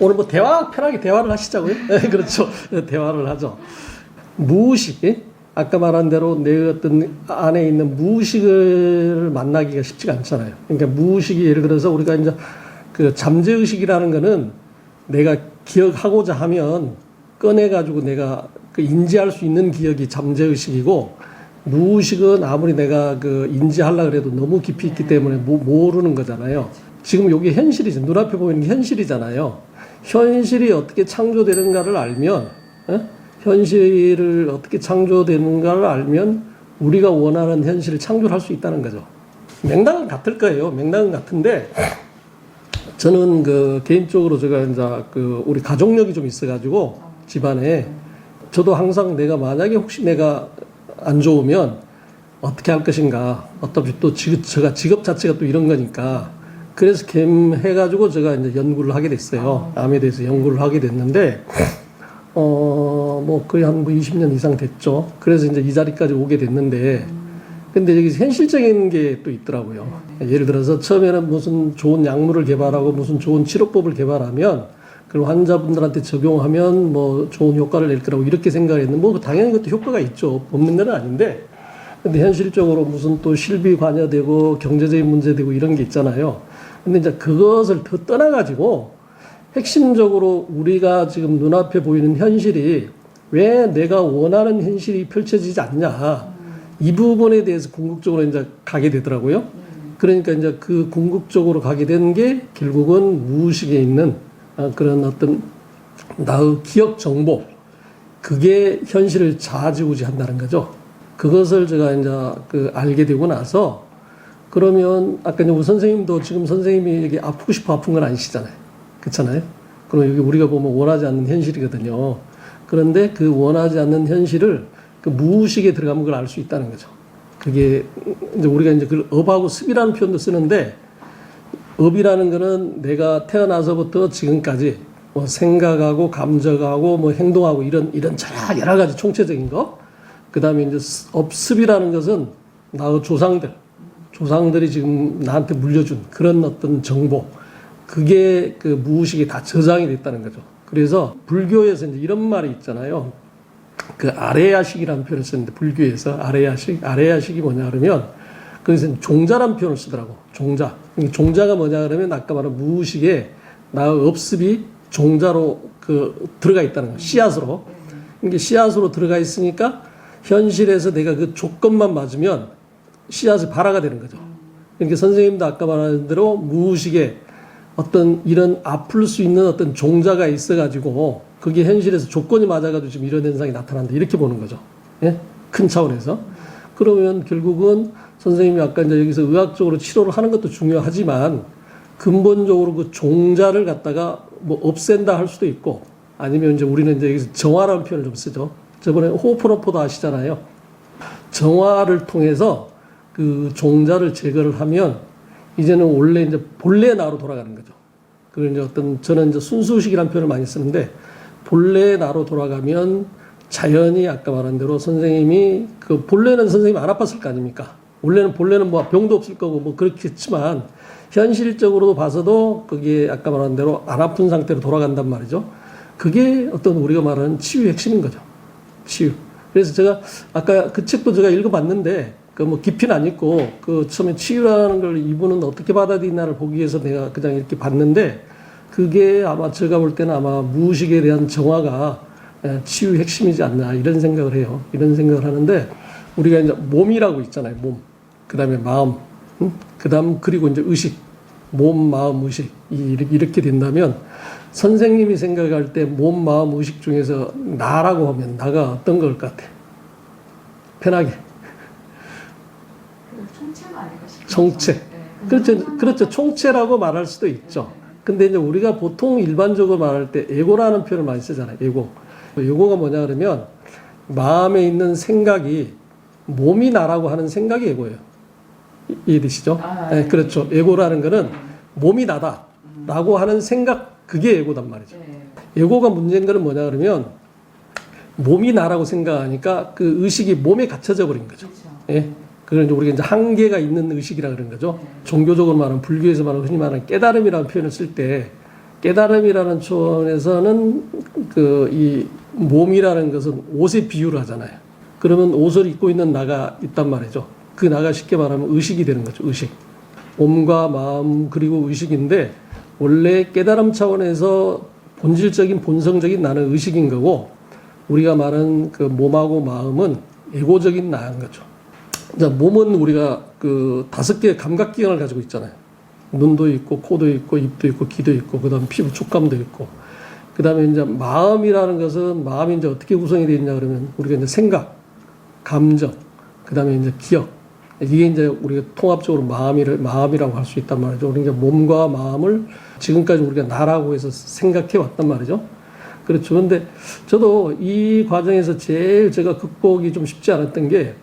오늘 뭐 편하게 대화를 하시자고요. 네, 그렇죠. 대화를 하죠. 무의식, 아까 말한 대로 내 어떤 안에 있는 무의식을 만나기가 쉽지가 않잖아요. 그러니까 무의식이 예를 들어서 우리가 이제 그 잠재의식이라는 거는 내가 기억하고자 하면 꺼내가지고 내가 그 인지할 수 있는 기억이 잠재의식이고, 무의식은 아무리 내가 그 인지하려고 해도 너무 깊이 있기 때문에 모르는 거잖아요. 지금 여기 현실이죠. 눈앞에 보이는 게 현실이잖아요. 현실이 어떻게 창조되는가를 알면, 현실을 어떻게 창조되는가를 알면 우리가 원하는 현실을 창조할 수 있다는 거죠. 맥락은 같을 거예요. 맥락은 같은데, 저는 그 개인적으로 제가 이제 그 우리 가족력이 좀 있어가지고 집안에, 저도 항상 내가 만약에 혹시 내가 안 좋으면 어떻게 할 것인가. 어차피 또 제가 직업 자체가 또 이런 거니까. 그래서 해가지고 제가 이제 연구를 하게 됐어요. 암에 대해서 연구를 하게 됐는데, 뭐 거의 한 20년 이상 됐죠. 그래서 이제 이 자리까지 오게 됐는데, 근데 여기 현실적인 게 또 있더라고요. 예를 들어서 처음에는 무슨 좋은 약물을 개발하고 무슨 좋은 치료법을 개발하면, 그리고 환자분들한테 적용하면 뭐 좋은 효과를 낼 거라고 이렇게 생각을 했는데, 뭐 당연히 그것도 효과가 있죠. 없는 건 아닌데, 근데 현실적으로 무슨 또 실비 관여되고 경제적인 문제 되고 이런 게 있잖아요. 근데 이제 그것을 더 떠나가지고 핵심적으로 우리가 지금 눈앞에 보이는 현실이 왜 내가 원하는 현실이 펼쳐지지 않냐, 이 부분에 대해서 궁극적으로 이제 가게 되더라고요. 그러니까 이제 그 궁극적으로 가게 된 게 결국은 무의식에 있는 그런 어떤 나의 기억 정보, 그게 현실을 좌지우지한다는 거죠. 그것을 제가 이제 그 알게 되고 나서, 그러면 아까 이제 우리 선생님도 지금 선생님이 여기 아프고 싶어 아픈 건 아니시잖아요. 그렇잖아요. 그럼 여기 우리가 보면 원하지 않는 현실이거든요. 그런데 그 원하지 않는 현실을 그 무의식에 들어가면 그걸 알 수 있다는 거죠. 그게 이제 우리가 이제 그 업하고 습이라는 표현도 쓰는데, 업이라는 거는 내가 태어나서부터 지금까지 뭐 생각하고 감정하고 뭐 행동하고 이런 여러 가지 총체적인 거. 그 다음에 이제 습이라는 것은 나의 조상들이 지금 나한테 물려준 그런 어떤 정보, 그게 그 무의식에 다 저장이 됐다는 거죠. 그래서 불교에서 이제 이런 말이 있잖아요. 그 아레야식이라는 표현을 쓰는데, 불교에서 아레야식이 뭐냐 그러면, 거기서 종자라는 표현을 쓰더라고. 종자가 뭐냐 그러면 아까 말한 무의식에 나의 업습이 종자로 그 들어가 있다는 거예요. 씨앗으로. 이게 씨앗으로 들어가 있으니까 현실에서 내가 그 조건만 맞으면 씨앗이 발화가 되는 거죠. 그러니까 선생님도 아까 말한 대로 무의식에 어떤 이런 아플 수 있는 어떤 종자가 있어가지고 그게 현실에서 조건이 맞아가지고 지금 이런 현상이 나타난다, 이렇게 보는 거죠. 예? 큰 차원에서. 그러면 결국은 선생님이 아까 이제 여기서 의학적으로 치료를 하는 것도 중요하지만, 근본적으로 그 종자를 갖다가 뭐 없앤다 할 수도 있고, 아니면 이제 우리는 이제 여기서 정화라는 표현을 좀 쓰죠. 저번에 호흡포노포도 아시잖아요. 정화를 통해서 그 종자를 제거를 하면 이제는 원래 이제 본래 나로 돌아가는 거죠. 그걸 이제 저는 이제 순수의식이라는 표현을 많이 쓰는데, 본래 나로 돌아가면 자연히 아까 말한 대로 선생님이 그 본래는 선생님이 안 아팠을 거 아닙니까? 본래는 뭐 병도 없을 거고 뭐 그렇겠지만, 현실적으로도 봐서도 그게 아까 말한 대로 안 아픈 상태로 돌아간단 말이죠. 그게 어떤 우리가 말하는 치유의 핵심인 거죠. 치유. 그래서 제가 아까 그 책도 제가 읽어봤는데, 그 뭐 깊이는 안 있고, 그 처음에 치유라는 걸 이분은 어떻게 받아들이나를 보기 위해서 내가 그냥 이렇게 봤는데, 그게 아마 제가 볼 때는 아마 무의식에 대한 정화가 치유의 핵심이지 않나, 이런 생각을 해요. 이런 생각을 하는데, 우리가 이제 몸이라고 있잖아요. 몸. 그 다음에 마음. 그 다음 그리고 이제 의식. 몸, 마음, 의식. 이렇게 된다면, 선생님이 생각할 때 몸, 마음, 의식 중에서 나라고 하면 나가 어떤 걸 것 같아? 편하게. 총체가 아닐까 싶어요. 총체. 네. 그렇죠. 총체라고 말할 수도 있죠. 근데 이제 우리가 보통 일반적으로 말할 때 에고라는 표현을 많이 쓰잖아요. 에고가 뭐냐 그러면, 마음에 있는 생각이 몸이 나라고 하는 생각이 에고예요. 이해되시죠? 네, 그렇죠. 에고라는 거는 몸이 나다라고 하는 생각, 그게 에고단 말이죠. 에고가 문제인 거는 뭐냐 그러면, 몸이 나라고 생각하니까 그 의식이 몸에 갇혀져 버린 거죠. 예? 그걸 이제 우리가 이제 한계가 있는 의식이라 그런 거죠. 종교적으로 말하면, 불교에서 말하는 흔히 말하는 깨달음이라는 표현을 쓸 때, 깨달음이라는 차원에서는 이 몸이라는 것은 옷에 비유를 하잖아요. 그러면 옷을 입고 있는 나가 있단 말이죠. 그 나가 쉽게 말하면 의식이 되는 거죠. 의식. 몸과 마음 그리고 의식인데 원래 깨달음 차원에서 본질적인 본성적인 나는 의식인 거고 우리가 말하는 그 몸하고 마음은 에고적인 나인 거죠. 자, 몸은 우리가 그 5개의 감각기관을 가지고 있잖아요. 눈도 있고, 코도 있고, 입도 있고, 귀도 있고, 그 다음에 피부 촉감도 있고, 그 다음에 이제 마음이라는 것은 마음이 이제 어떻게 구성이 되어 있냐 그러면 우리가 이제 생각, 감정, 그 다음에 이제 기억. 이게 이제 우리가 통합적으로 마음이라고 할 수 있단 말이죠. 우리 이제 몸과 마음을 지금까지 우리가 나라고 해서 생각해 왔단 말이죠. 그렇죠. 근데 저도 이 과정에서 제일 제가 극복이 좀 쉽지 않았던 게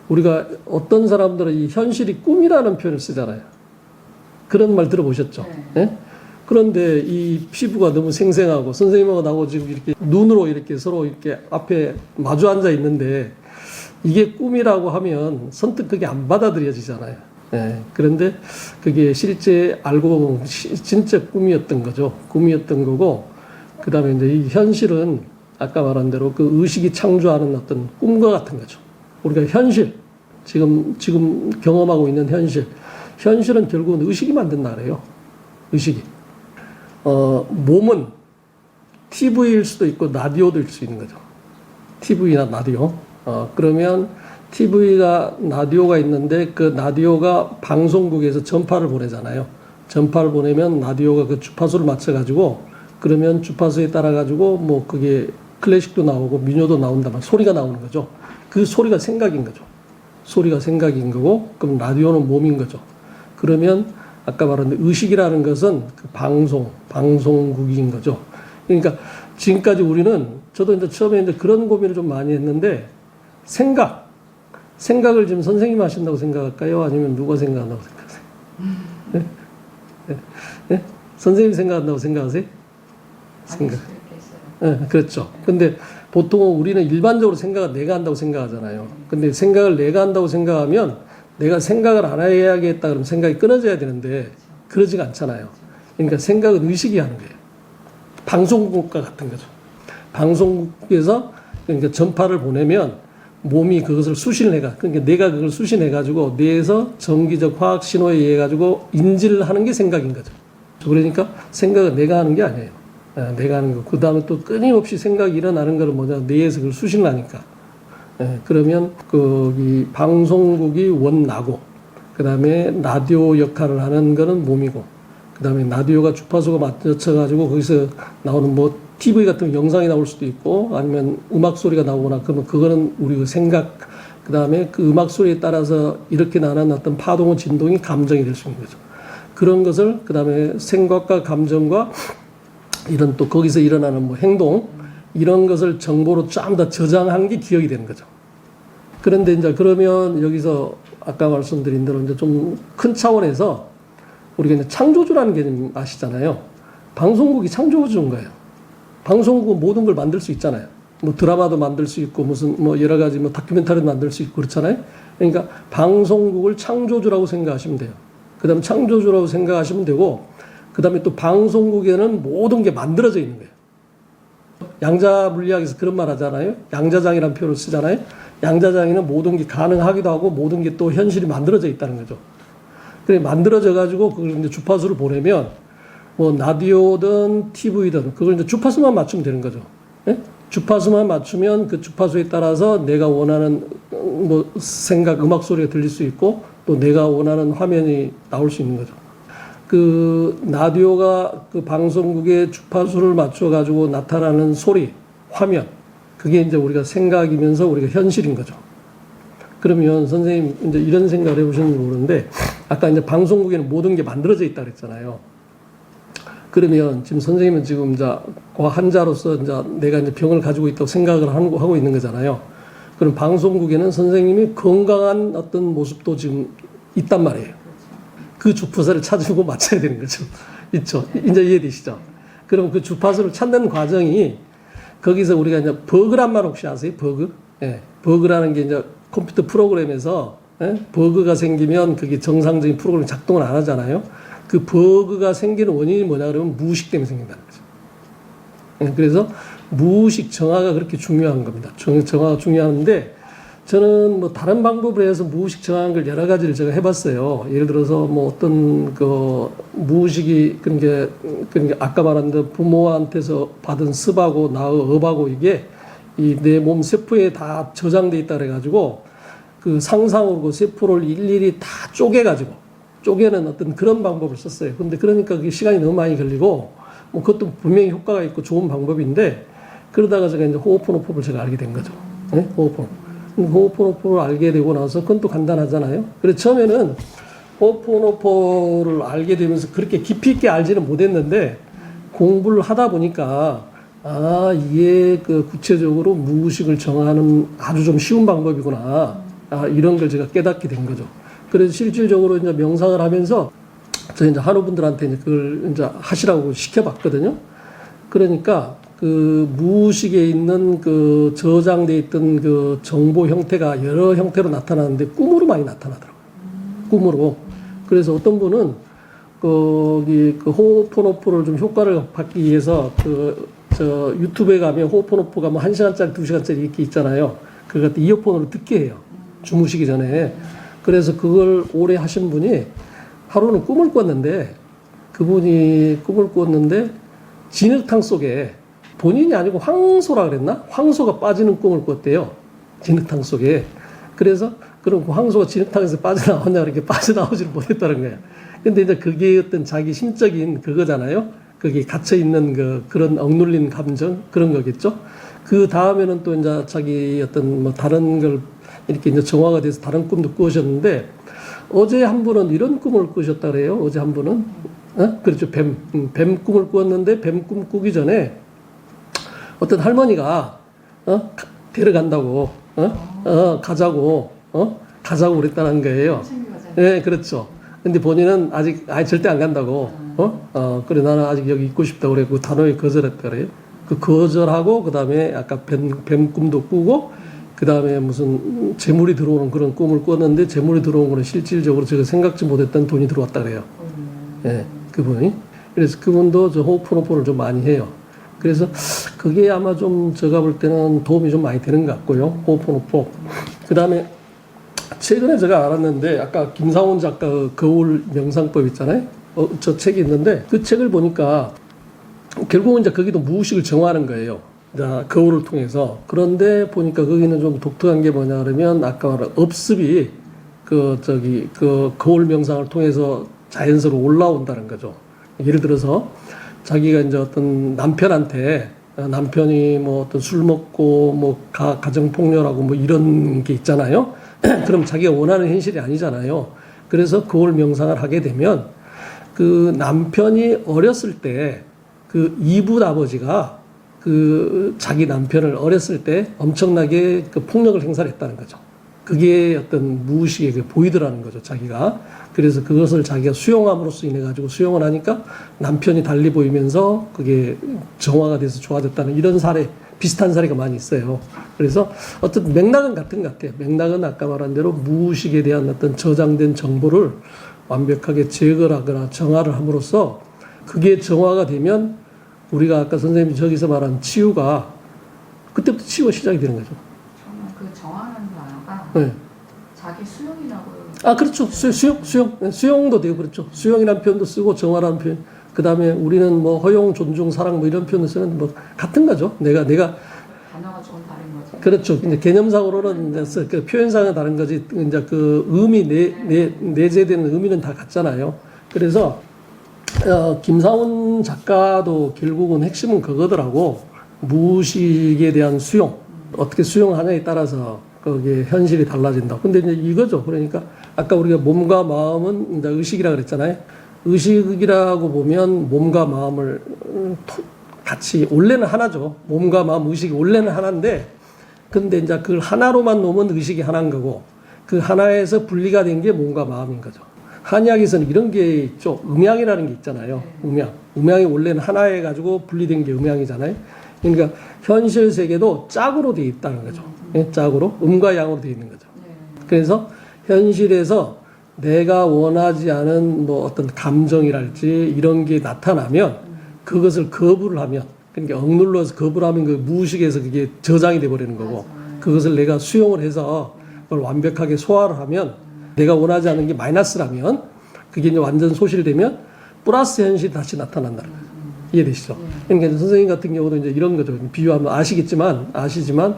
우리가 어떤 사람들은 이 현실이 꿈이라는 표현을 쓰잖아요. 그런 말 들어보셨죠? 네. 예? 그런데 이 피부가 너무 생생하고 선생님하고 나하고 지금 이렇게 눈으로 이렇게 서로 이렇게 앞에 마주 앉아 있는데 이게 꿈이라고 하면 선뜻 그게 안 받아들여지잖아요. 예. 그런데 그게 실제 알고 보면 진짜 꿈이었던 거죠. 꿈이었던 거고 그 다음에 이제 이 현실은 아까 말한 대로 그 의식이 창조하는 어떤 꿈과 같은 거죠. 우리가 현실, 지금 경험하고 있는 현실은 결국은 의식이 만든다 그래요. 의식이. 몸은 TV일 수도 있고 라디오도일 수 있는 거죠. TV나 라디오. 그러면 TV가 라디오가 있는데 그 라디오가 방송국에서 전파를 보내잖아요. 전파를 보내면 라디오가 그 주파수를 맞춰가지고 그러면 주파수에 따라가지고 뭐 그게 클래식도 나오고 민요도 나온다면 소리가 나오는 거죠. 그 소리가 생각인 거죠. 소리가 생각인 거고 그럼 라디오는 몸인 거죠. 그러면 아까 말한 의식이라는 것은 그 방송국인 거죠. 그러니까 지금까지 우리는 저도 이제 처음에 이제 그런 고민을 좀 많이 했는데 생각을 지금 선생님 하신다고 생각할까요? 아니면 누가 생각한다고 생각하세요? 네? 네? 네? 선생님 생각한다고 생각하세요? 생각. 네, 그렇죠. 근데 보통 우리는 일반적으로 생각을 내가 한다고 생각하잖아요. 근데 생각을 내가 한다고 생각하면 내가 생각을 안 해야겠다 그러면 생각이 끊어져야 되는데 그러지가 않잖아요. 그러니까 생각은 의식이 하는 거예요. 방송국과 같은 거죠. 방송국에서 그러니까 전파를 보내면 몸이 그것을 수신을 해가 그러니까 내가 그걸 수신해 가지고 뇌에서 전기적 화학 신호에 의해 가지고 인지를 하는 게 생각인 거죠. 그러니까 생각은 내가 하는 게 아니에요. 내가 하는 거. 그 다음에 또 끊임없이 생각이 일어나는 거는 뭐냐 뇌에서 그걸 수신을 하니까. 그러면 이 방송국이 원나고 그 다음에 라디오 역할을 하는 거는 몸이고 그 다음에 라디오가 주파수가 맞춰 가지고 거기서 나오는 뭐 TV 같은 영상이 나올 수도 있고 아니면 음악 소리가 나오거나 그러면 그거는 우리 그 생각 그 다음에 그 음악 소리에 따라서 이렇게 나는 어떤 파동의 진동이 감정이 될 수 있는 거죠. 그런 것을 그 다음에 생각과 감정과 이런 또 거기서 일어나는 뭐 행동 이런 것을 정보로 좀 더 저장한 게 기억이 되는 거죠. 그런데 이제 그러면 여기서 아까 말씀드린 대로 이제 좀 큰 차원에서 우리가 이제 창조주라는 개념 아시잖아요. 방송국이 창조주인 거예요. 방송국은 모든 걸 만들 수 있잖아요. 뭐 드라마도 만들 수 있고 무슨 뭐 여러 가지 뭐 다큐멘터리도 만들 수 있고 그렇잖아요. 그러니까 방송국을 창조주라고 생각하시면 돼요. 그다음 창조주라고 생각하시면 되고 그다음에 또 방송국에는 모든 게 만들어져 있는 거예요. 양자 물리학에서 그런 말 하잖아요. 양자장이라는 표현을 쓰잖아요. 양자장에는 모든 게 가능하기도 하고 모든 게 또 현실이 만들어져 있다는 거죠. 그래 만들어져 가지고 그걸 이제 주파수를 보내면 뭐 라디오든 TV든 그걸 이제 주파수만 맞추면 되는 거죠. 예? 주파수만 맞추면 그 주파수에 따라서 내가 원하는 뭐 생각 음악 소리가 들릴 수 있고 또 내가 원하는 화면이 나올 수 있는 거죠. 그 라디오가 그 방송국의 주파수를 맞춰 가지고 나타나는 소리, 화면 그게 이제 우리가 생각이면서 우리가 현실인 거죠. 그러면 선생님 이제 이런 생각을 해보셨는지 모르는데 아까 이제 방송국에는 모든 게 만들어져 있다 그랬잖아요. 그러면 지금 선생님은 지금 이제 환자로서 이제 내가 이제 병을 가지고 있다고 생각을 하고 있는 거잖아요. 그럼 방송국에는 선생님이 건강한 어떤 모습도 지금 있단 말이에요. 그 주파수를 찾으고 맞춰야 되는 거죠. 있죠. 이제 이해되시죠? 그럼 그 주파수를 찾는 과정이 거기서 우리가 이제 버그란 말 혹시 아세요? 버그? 예. 버그라는 게 이제 컴퓨터 프로그램에서 예? 버그가 생기면 그게 정상적인 프로그램이 작동을 안 하잖아요. 그 버그가 생기는 원인이 뭐냐 그러면 무의식 때문에 생긴다는 거죠. 예, 그래서 무의식 정화가 그렇게 중요한 겁니다. 정화가 중요한데 저는 뭐 다른 방법을 해서 무의식 정화하는 걸 여러 가지를 제가 해봤어요. 예를 들어서 뭐 어떤 그 무의식이 그런 게 아까 말한 그 부모한테서 받은 습하고 나의 업하고 이게 이 내 몸 세포에 다 저장돼 있다 그래가지고 그 상상으로 그 세포를 일일이 다 쪼개가지고 쪼개는 어떤 그런 방법을 썼어요. 근데 그러니까 그게 시간이 너무 많이 걸리고 뭐 그것도 분명히 효과가 있고 좋은 방법인데 그러다가 제가 이제 호흡호흡을 제가 알게 된 거죠. 네? 호흡호흡을 알게 되고 나서 그건 또 간단하잖아요. 그래서 처음에는 호흡호흡을 알게 되면서 그렇게 깊이 있게 알지는 못했는데 공부를 하다 보니까 아, 이게 그 구체적으로 무의식을 정하는 아주 좀 쉬운 방법이구나. 아, 이런 걸 제가 깨닫게 된 거죠. 그래서 실질적으로 이제 명상을 하면서 저 이제 한우분들한테 이제 그걸 이제 하시라고 시켜봤거든요. 그러니까 그 무의식에 있는 그 저장돼 있던 그 정보 형태가 여러 형태로 나타나는데 꿈으로 많이 나타나더라고요. 꿈으로. 그래서 어떤 분은 거기 그 호흡호흡을 좀 효과를 받기 위해서 저 유튜브에 가면 호흡호흡가 뭐 1시간짜리, 2시간짜리 이렇게 있잖아요. 그걸 이어폰으로 듣게 해요. 주무시기 전에. 그래서 그걸 오래 하신 분이 하루는 꿈을 꿨는데 그분이 꿈을 꿨는데 진흙탕 속에 본인이 아니고 황소라 그랬나? 황소가 빠지는 꿈을 꿨대요. 진흙탕 속에. 그래서 그럼 그 황소가 진흙탕에서 빠져나오냐 이렇게 빠져나오지를 못했다는 거예요. 근데 이제 그게 어떤 자기 심적인 그거잖아요. 거기 갇혀있는 그런 억눌린 감정 그런 거겠죠. 그 다음에는 또 이제 자기 어떤 뭐 다른 걸 이렇게 이제 정화가 돼서 다른 꿈도 꾸셨는데 어제 한 분은 이런 꿈을 꾸셨다 그래요. 어제 한 분은 그렇죠. 뱀 꿈을 꾸었는데 뱀 꿈 꾸기 전에 어떤 할머니가 데려간다고 가자고 그랬다는 거예요. 네, 그렇죠. 근데 본인은 아직 절대 안 간다고 그래 나는 아직 여기 있고 싶다 그래 그 단호히 거절했다 그래요. 그 거절하고 그다음에 아까 뱀 꿈도 꾸고 그다음에 무슨 재물이 들어오는 그런 꿈을 꿨는데 재물이 들어온 거는 실질적으로 제가 생각지 못했던 돈이 들어왔다 그래요. 예, 그분이. 그래서 그분도 저 호흡호흡을 좀 많이 해요. 그래서 그게 아마 좀 제가 볼 때는 도움이 좀 많이 되는 것 같고요. 호흡호흡. 그다음에 최근에 제가 알았는데 아까 김상훈 작가 거울 명상법 있잖아요. 저 책이 있는데 그 책을 보니까 결국은 이제 거기도 무의식을 정화하는 거예요. 거울을 통해서. 그런데 보니까 거기는 좀 독특한 게 뭐냐 그러면 아까 말한 업습이 그 거울 명상을 통해서 자연스러워 올라온다는 거죠. 예를 들어서 자기가 이제 어떤 남편이 뭐 어떤 술 먹고 뭐 가정 폭력하고 뭐 이런 게 있잖아요. 그럼 자기가 원하는 현실이 아니잖아요. 그래서 거울 명상을 하게 되면 그 남편이 어렸을 때 그 이붓 아버지가 그 자기 남편을 어렸을 때 엄청나게 그 폭력을 행사했다는 거죠. 그게 어떤 무의식에 보이더라는 거죠, 자기가. 그래서 그것을 자기가 수용함으로써 인해 가지고 수용을 하니까 남편이 달리 보이면서 그게 정화가 돼서 좋아졌다는 이런 사례, 비슷한 사례가 많이 있어요. 그래서 어떤 맥락은 같은 것 같아요. 맥락은 아까 말한 대로 무의식에 대한 어떤 저장된 정보를 완벽하게 제거하거나 정화를 함으로써 그게 정화가 되면 우리가 아까 선생님이 저기서 말한 치유가 그때부터 치유가 시작이 되는 거죠. 저는 그 정하는 단어가 네. 자기 수용이라고. 아, 그렇죠. 수용도 되고 그렇죠. 수용이라는 표현도 쓰고 정화라는 표현. 그 다음에 우리는 뭐 허용, 존중, 사랑 뭐 이런 표현을 쓰는 뭐 같은 거죠. 내가 단어가 조금 다른 거죠. 그렇죠. 이제 개념상으로는 이제 그 표현상은 다른 거지. 이제 그 의미 내재되는 의미는 다 같잖아요. 그래서 김상훈 작가도 결국은 핵심은 그거더라고. 무의식에 대한 수용. 어떻게 수용하냐에 따라서 거기에 현실이 달라진다. 근데 이제 이거죠. 그러니까 아까 우리가 몸과 마음은 이제 의식이라 그랬잖아요. 의식이라고 보면 몸과 마음을 같이 원래는 하나죠. 몸과 마음 의식이 원래는 하나인데 근데 이제 그걸 하나로만 놓으면 의식이 하나인 거고 그 하나에서 분리가 된 게 몸과 마음인 거죠. 한의학에서는 이런 게 있죠. 음양이라는 게 있잖아요. 음양이 원래는 하나에 가지고 분리된 게 음양이잖아요. 그러니까 현실 세계도 짝으로 되어 있다는 거죠. 짝으로 음과 양으로 되어 있는 거죠. 그래서 현실에서 내가 원하지 않은 뭐 어떤 감정이랄지 이런 게 나타나면 그것을 거부를 하면, 그러니까 억눌러서 거부를 하면 그 무의식에서 그게 저장이 돼 버리는 거고, 그것을 내가 수용을 해서 그걸 완벽하게 소화를 하면, 내가 원하지 않는 게 마이너스라면 그게 이제 완전 소실되면 플러스 현실이 다시 나타난다는 거죠. 이해되시죠? 그러니까 선생님 같은 경우도 이제 이런 거죠. 비유하면 아시지만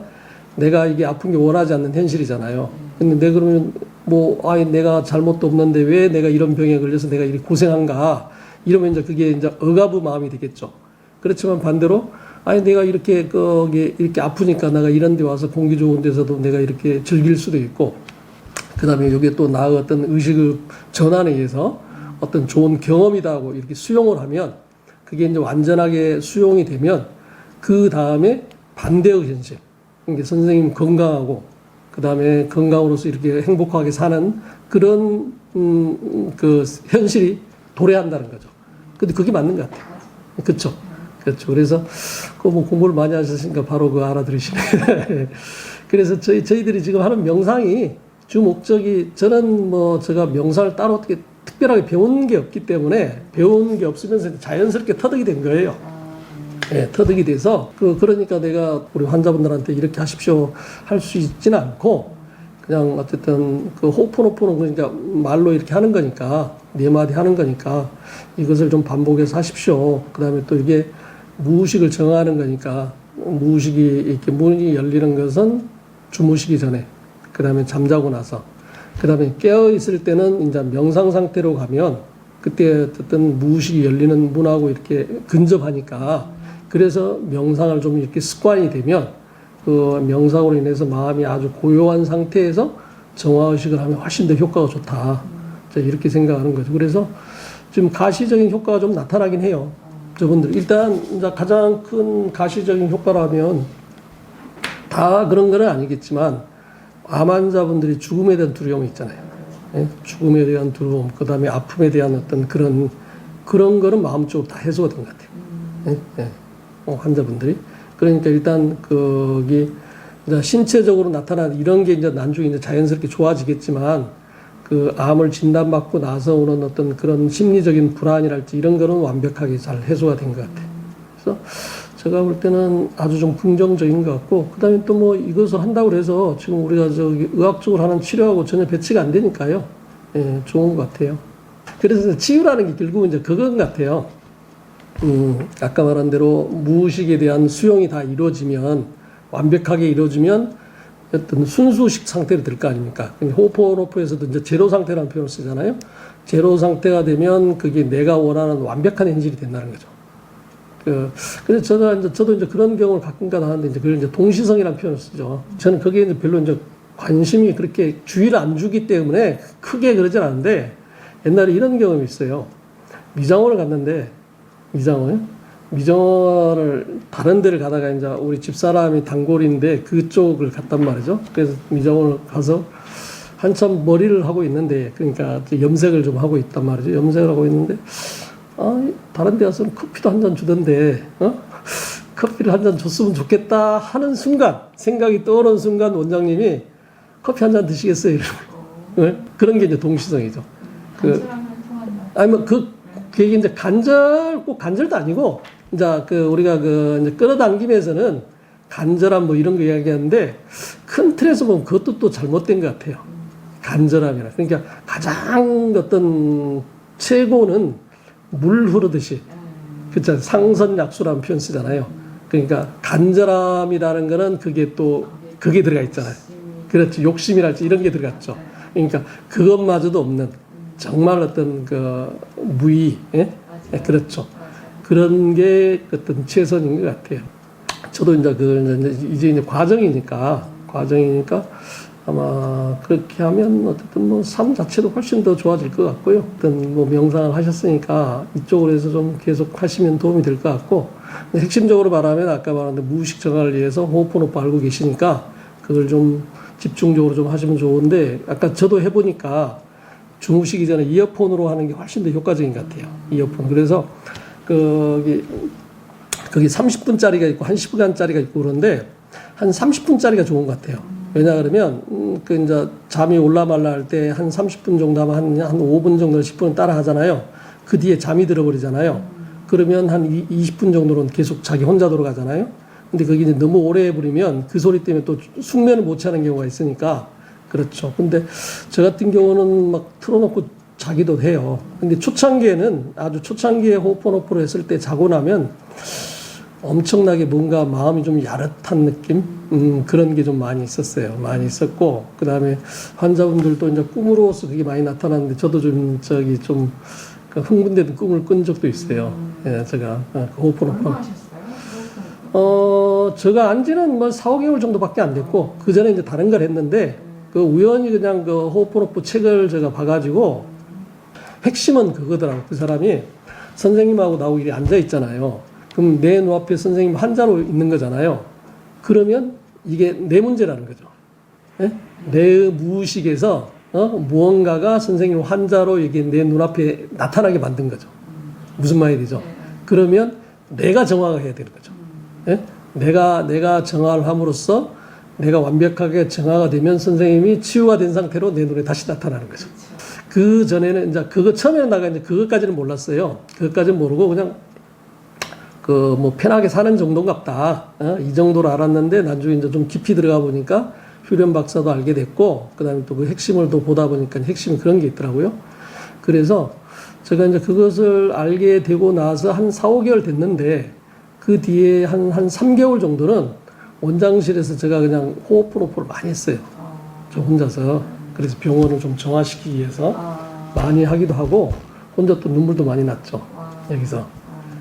내가 이게 아픈 게 원하지 않는 현실이잖아요. 근데 내가 그러면 내가 잘못도 없는데 왜 내가 이런 병에 걸려서 내가 이렇게 고생한가? 이러면 이제 그게 이제 억압의 마음이 되겠죠. 그렇지만 반대로 내가 이렇게 이렇게 아프니까 내가 이런 데 와서 공기 좋은 데서도 내가 이렇게 즐길 수도 있고, 그 다음에 여기에 또 나의 어떤 의식의 전환에 의해서 어떤 좋은 경험이다 하고 이렇게 수용을 하면, 그게 이제 완전하게 수용이 되면 그 다음에 반대의 현실. 그러니까 선생님 건강하고 그 다음에 건강으로서 이렇게 행복하게 사는 그런 그 현실이 도래한다는 거죠. 근데 그게 맞는 것 같아요. 그렇죠. 그렇죠. 그래서 뭐 공부를 많이 하셨으니까 바로 알아들으시네. 그래서 저희들이 지금 하는 명상이 주 목적이, 저는 제가 명상을 따로 어떻게 특별하게 배운 게 없기 때문에, 배운 게 없으면서 자연스럽게 터득이 된 거예요. 터득이 돼서 그러니까 내가 우리 환자분들한테 이렇게 하십시오 할 수 있지는 않고, 그냥 어쨌든 호흡노포는 그러니까 말로 이렇게 하는 거니까, 네 마디 하는 거니까 이것을 좀 반복해서 하십시오. 그 다음에 또 이게 무의식을 정하는 거니까, 무의식이 이렇게 문이 열리는 것은 주무시기 전에, 그 다음에 잠자고 나서, 그 다음에 깨어 있을 때는 이제 명상 상태로 가면 그때 어떤 무의식이 열리는 문하고 이렇게 근접하니까, 그래서 명상을 좀 이렇게 습관이 되면 그 명상으로 인해서 마음이 아주 고요한 상태에서 정화의식을 하면 훨씬 더 효과가 좋다. 이렇게 생각하는 거죠. 그래서 지금 가시적인 효과가 좀 나타나긴 해요. 저분들. 일단 이제 가장 큰 가시적인 효과라면, 다 그런 건 아니겠지만, 암 환자분들이 죽음에 대한 두려움이 있잖아요. 죽음에 대한 두려움, 그 다음에 아픔에 대한 어떤 그런 거는 마음적으로 다 해소가 된 것 같아요. 환자분들이. 그러니까 일단 거기 이제 신체적으로 나타나는 이런 게 이제 나중에 이제 자연스럽게 좋아지겠지만, 그 암을 진단받고 나서 오는 어떤 그런 심리적인 불안이랄지 이런 거는 완벽하게 잘 해소가 된 것 같아요. 그래서 제가 볼 때는 아주 좀 긍정적인 것 같고, 그 다음에 또 이것을 한다고 해서 지금 우리가 의학적으로 하는 치료하고 전혀 배치가 안 되니까요. 좋은 것 같아요. 그래서 치유라는 게 결국은 이제 그건 같아요. 아까 말한 대로 무의식에 대한 수용이 다 이루어지면, 완벽하게 이루어지면 어떤 순수식 상태로 될 거 아닙니까? 호흡노포에서도 이제 제로 상태라는 표현을 쓰잖아요. 제로 상태가 되면 그게 내가 원하는 완벽한 현실이 된다는 거죠. 그래서 저도 이제 그런 경우를 가끔가다 하는데, 이제 그걸 이제 동시성이라는 표현을 쓰죠. 저는 거기에 이제 별로 이제 관심이 그렇게 주의를 안 주기 때문에 크게 그러진 않은데, 옛날에 이런 경험이 있어요. 미장원을 갔는데, 미장원을 다른 데를 가다가 이제 우리 집사람이 단골인데 그쪽을 갔단 말이죠. 그래서 미장원을 가서 한참 머리를 하고 있는데, 그러니까 염색을 좀 하고 있단 말이죠. 염색을 하고 있는데, 다른 데 가서는 커피도 한 잔 주던데, 커피를 한 잔 줬으면 좋겠다 하는 순간, 생각이 떠오르는 순간 원장님이 커피 한 잔 드시겠어요? 그런 게 이제 동시성이죠. 간절함을 통한다. 그게 이제 꼭 간절도 아니고, 이제 우리가 이제 끌어당김에서는 간절함 이런 거 이야기하는데, 큰 틀에서 보면 그것도 또 잘못된 것 같아요. 간절함이라. 그러니까 가장 어떤 최고는 물 흐르듯이, 그렇죠. 상선약수라는 표현 쓰잖아요. 그러니까 간절함이라는 거는 그게 들어가 있잖아요. 그렇죠. 욕심이랄지 이런 게 들어갔죠. 그러니까 그것마저도 없는 정말 어떤 무의, 그렇죠. 그런 게 어떤 최선인 것 같아요. 저도 이제 과정이니까 아마 그렇게 하면 어쨌든 삶 자체도 훨씬 더 좋아질 것 같고요. 어떤 명상을 하셨으니까 이쪽으로 해서 좀 계속 하시면 도움이 될 것 같고, 핵심적으로 말하면 아까 말한 무의식 정화를 위해서 호흡노포 알고 계시니까 그걸 좀 집중적으로 좀 하시면 좋은데, 아까 저도 해보니까 주무시기 전에 이어폰으로 하는 게 훨씬 더 효과적인 것 같아요. 이어폰. 그래서 거기 30분짜리가 있고 1시간짜리가 있고 그런데 한 30분짜리가 좋은 것 같아요. 왜냐 그러면 그 이제 잠이 올라말라 할 때 한 30분 정도 하면 한 5분 정도 10분 따라 하잖아요. 그 뒤에 잠이 들어버리잖아요. 그러면 한 20분 정도는 계속 자기 혼자 돌아가잖아요. 근데 그게 이제 너무 오래 해버리면 그 소리 때문에 또 숙면을 못 취하는 경우가 있으니까 그렇죠. 근데 저 같은 경우는 막 틀어놓고 자기도 해요. 근데 초창기에는 아주 초창기에 호흡호흡을 했을 때 자고 나면 엄청나게 뭔가 마음이 좀 야릇한 느낌? 그런 게 좀 많이 있었어요. 많이 있었고, 그 다음에 환자분들도 이제 꿈으로서 그게 많이 나타났는데, 저도 좀 흥분되는 꿈을 꾼 적도 있어요. 예, 제가, 호흡호흡. 제가 안 지는 뭐 4, 5개월 정도밖에 안 됐고, 그 전에 이제 다른 걸 했는데, 그 우연히 그냥 그 호흡호흡 책을 제가 봐가지고, 핵심은 그거더라고. 그 사람이 선생님하고 나하고 이렇게 앉아 있잖아요. 그럼 내 눈앞에 선생님 환자로 있는 거잖아요. 그러면 이게 내 문제라는 거죠. 예? 내 무의식에서 무언가가 선생님 환자로 이게 내 눈앞에 나타나게 만든 거죠. 무슨 말이 되죠? 그러면 내가 정화가 해야 되는 거죠. 예? 내가 정화를 함으로써 내가 완벽하게 정화가 되면 선생님이 치유가 된 상태로 내 눈에 다시 나타나는 거죠. 그 전에는 이제 그거 처음에는 나가 이제 그것까지는 몰랐어요. 그것까지는 모르고 그냥 뭐 편하게 사는 정도인갑다. 이 정도로 알았는데 나중에 이제 좀 깊이 들어가 보니까 휴련 박사도 알게 됐고 그다음에 또 그 핵심을 또 보다 보니까 핵심이 그런 게 있더라고요. 그래서 제가 이제 그것을 알게 되고 나서 한 4, 5개월 됐는데 그 뒤에 한 3개월 정도는 원장실에서 제가 그냥 호흡호흡을 많이 했어요. 저 혼자서. 그래서 병원을 좀 정화시키기 위해서 많이 하기도 하고 혼자 또 눈물도 많이 났죠. 여기서.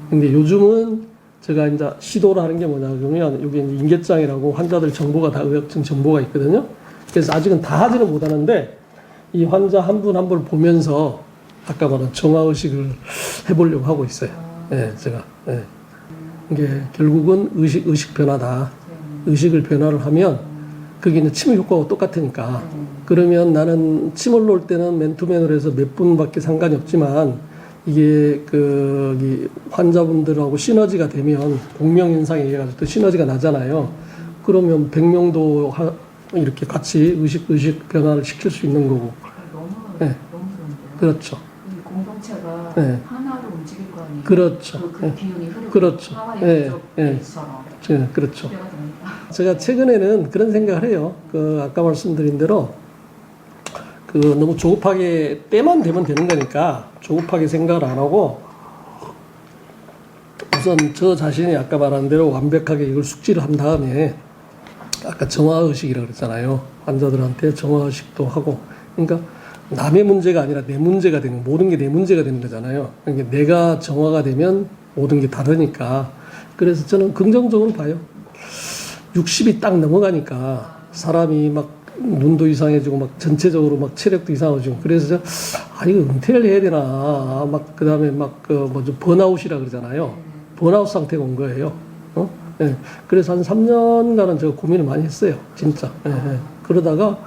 근데 요즘은 제가 이제 시도를 하는 게 뭐냐 그러면 여기 인계장이라고 환자들 정보가 다 의학적 정보가 있거든요. 그래서 아직은 다 하지는 못하는데 이 환자 한 분 한 분 보면서 아까 말한 정화의식을 해보려고 하고 있어요. 예, 제가. 예. 이게 결국은 의식 변화다. 의식을 변화를 하면 그게 이제 치료 효과가 똑같으니까. 그러면 나는 침 올라올 때는 맨투맨으로 해서 몇 분밖에 상관이 없지만 이게 이 환자분들하고 시너지가 되면 공명현상에 의해 가지고 또 시너지가 나잖아요. 그러면 100명도 이렇게 같이 의식 변화를 시킬 수 있는 거고. 너무 네. 너무 좋은데요. 그렇죠. 이 공동체가 네. 하나로 움직일 거 아니에요. 그렇죠. 그 기운이 흐르고 그렇죠. 하와이 네. 부족처럼 그렇죠. 기대가 됩니다. 제가 최근에는 그런 생각을 해요. 아까 말씀드린 대로 너무 조급하게 때만 되면 되는 거니까 조급하게 생각을 안 하고 우선 저 자신이 아까 말한 대로 완벽하게 이걸 숙지를 한 다음에 아까 정화의식이라고 그랬잖아요. 환자들한테 정화의식도 하고 그러니까 남의 문제가 아니라 내 문제가 되는 모든 게 내 문제가 되는 거잖아요. 그러니까 내가 정화가 되면 모든 게 다르니까 그래서 저는 긍정적으로 봐요. 60이 딱 넘어가니까 사람이 막 눈도 이상해지고 막 전체적으로 막 체력도 이상해지고 그래서 이거 은퇴를 해야 되나 막 그다음에 막 뭐죠 번아웃이라 그러잖아요. 번아웃 상태가 온 거예요. 예. 그래서 한 3년간은 제가 고민을 많이 했어요. 진짜. 예. 그러다가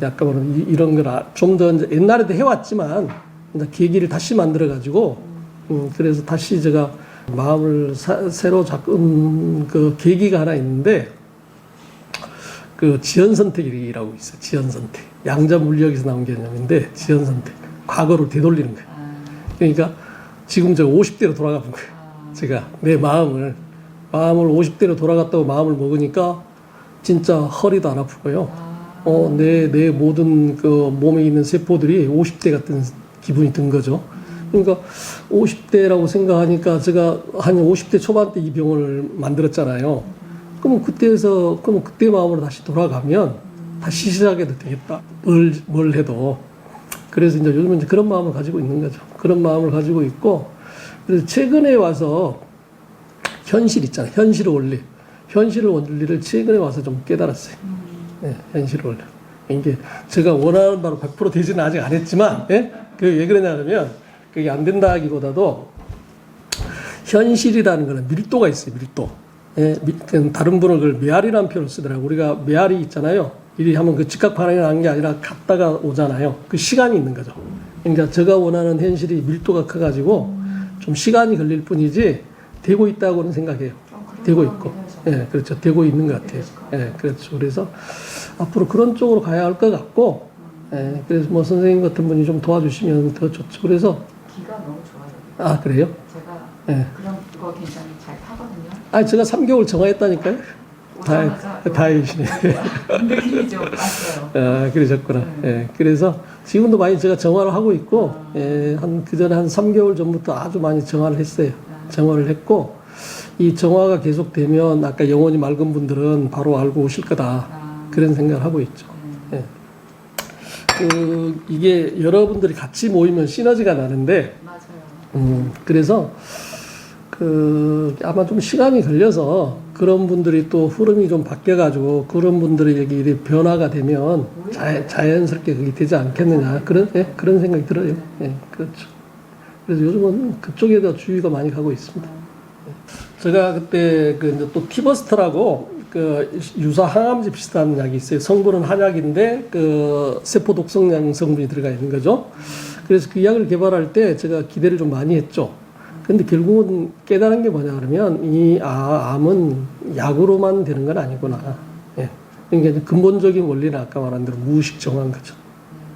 약간 말하면 이런 걸 좀 더 옛날에도 해왔지만 이제 계기를 다시 만들어 가지고 그래서 다시 제가 마음을 새로 잡은 그 계기가 하나 있는데. 지연선택이라고 있어요. 지연선택. 양자물리학에서 나온 개념인데, 지연선택. 과거를 되돌리는 거예요. 그러니까, 지금 제가 50대로 돌아가 본 거예요. 제가, 내 마음을 50대로 돌아갔다고 마음을 먹으니까, 진짜 허리도 안 아프고요. 내 모든 몸에 있는 세포들이 50대 같은 기분이 든 거죠. 그러니까, 50대라고 생각하니까, 제가 한 50대 초반 때 이 병을 만들었잖아요. 그럼 그때 마음으로 다시 돌아가면 다시 시작해도 되겠다. 뭘 해도. 그래서 이제 요즘은 이제 그런 마음을 가지고 있는 거죠. 그런 마음을 가지고 있고, 그래서 최근에 와서 현실 있잖아요. 현실의 원리. 현실의 원리를 최근에 와서 좀 깨달았어요. 네, 현실의 원리. 이게 제가 원하는 바로 100% 되지는 아직 안 했지만, 예? 왜 그러냐면, 그게 안 된다기보다도 현실이라는 거는 밀도가 있어요. 밀도. 예, 다른 분은 그걸 메아리라는 표현을 쓰더라고요. 우리가 메아리 있잖아요. 이리 하면 그 즉각 반응이 나는 게 아니라 갔다가 오잖아요. 그 시간이 있는 거죠. 그러니까 제가 원하는 현실이 밀도가 커가지고 좀 시간이 걸릴 뿐이지 되고 있다고는 생각해요. 되고 있고. 예, 그렇죠. 되고 있는 것 같아요. 예, 그렇죠. 그래서 앞으로 그런 쪽으로 가야 할 것 같고, 예, 그래서 뭐 선생님 같은 분이 좀 도와주시면 더 좋죠. 그래서 기가 너무 좋아요. 아 그래요? 제가 예. 그런 거 굉장히 잘 타거든요. 아 제가 3개월 정화했다니까요. 오자마자 다행이시네. 느낌이 좀 왔어요. 아, 그러셨구나. 예, 그래서 지금도 많이 제가 정화를 하고 있고, 예, 그 전에 한 3개월 전부터 아주 많이 정화를 했어요. 정화를 했고, 이 정화가 계속되면 아까 영혼이 맑은 분들은 바로 알고 오실 거다. 그런 생각을 하고 있죠. 예. 이게 여러분들이 같이 모이면 시너지가 나는데, 맞아요. 그래서 아마 좀 시간이 걸려서 그런 분들이 또 흐름이 좀 바뀌어가지고 그런 분들에게 이렇게 변화가 되면 자연스럽게 그게 되지 않겠느냐. 그런 생각이 들어요. 예, 그렇죠. 그래서 요즘은 그쪽에 더 주의가 많이 가고 있습니다. 제가 그때 이제 또 티버스트라고 유사 항암제 비슷한 약이 있어요. 성분은 한약인데 세포 독성 성분이 들어가 있는 거죠. 그래서 그 약을 개발할 때 제가 기대를 좀 많이 했죠. 근데 결국은 깨달은 게 뭐냐 그러면 암은 약으로만 되는 건 아니구나. 예. 그러니까 이제 근본적인 원리는 아까 말한 대로 무의식 정화인 거죠.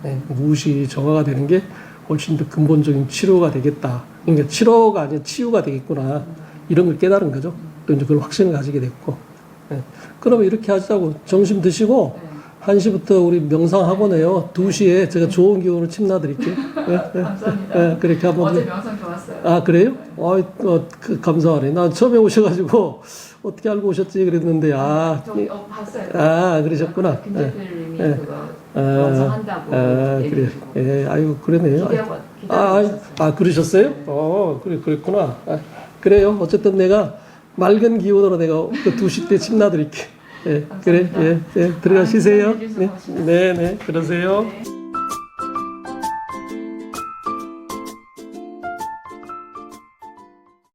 예. 무의식 정화가 되는 게 훨씬 더 근본적인 치료가 되겠다. 그러니까 치료가 아니라 치유가 되겠구나. 이런 걸 깨달은 거죠. 또 이제 그걸 확신을 가지게 됐고. 예. 그러면 이렇게 하자고 점심 드시고 1시부터 우리 명상학원에요. 2시에 제가 좋은 기운으로 침 놔드릴게요. 예, 감사합니다. 예, 그렇게 한번. 어제 명상 좋았어요. 아, 그래요? 감사하네. 나 처음에 오셔가지고 어떻게 알고 오셨지 그랬는데, 봤어요. 그러셨구나. 김재필님이 예. 그거 명상한다고. 그래. 예, 아유, 그러네요. 그러셨어요? 그랬구나. 그래요. 어쨌든 내가 맑은 기운으로 내가 2시 때 침 놔드릴게. 예, 그래. 예, 들어가시세요. 네, 그러세요. 네.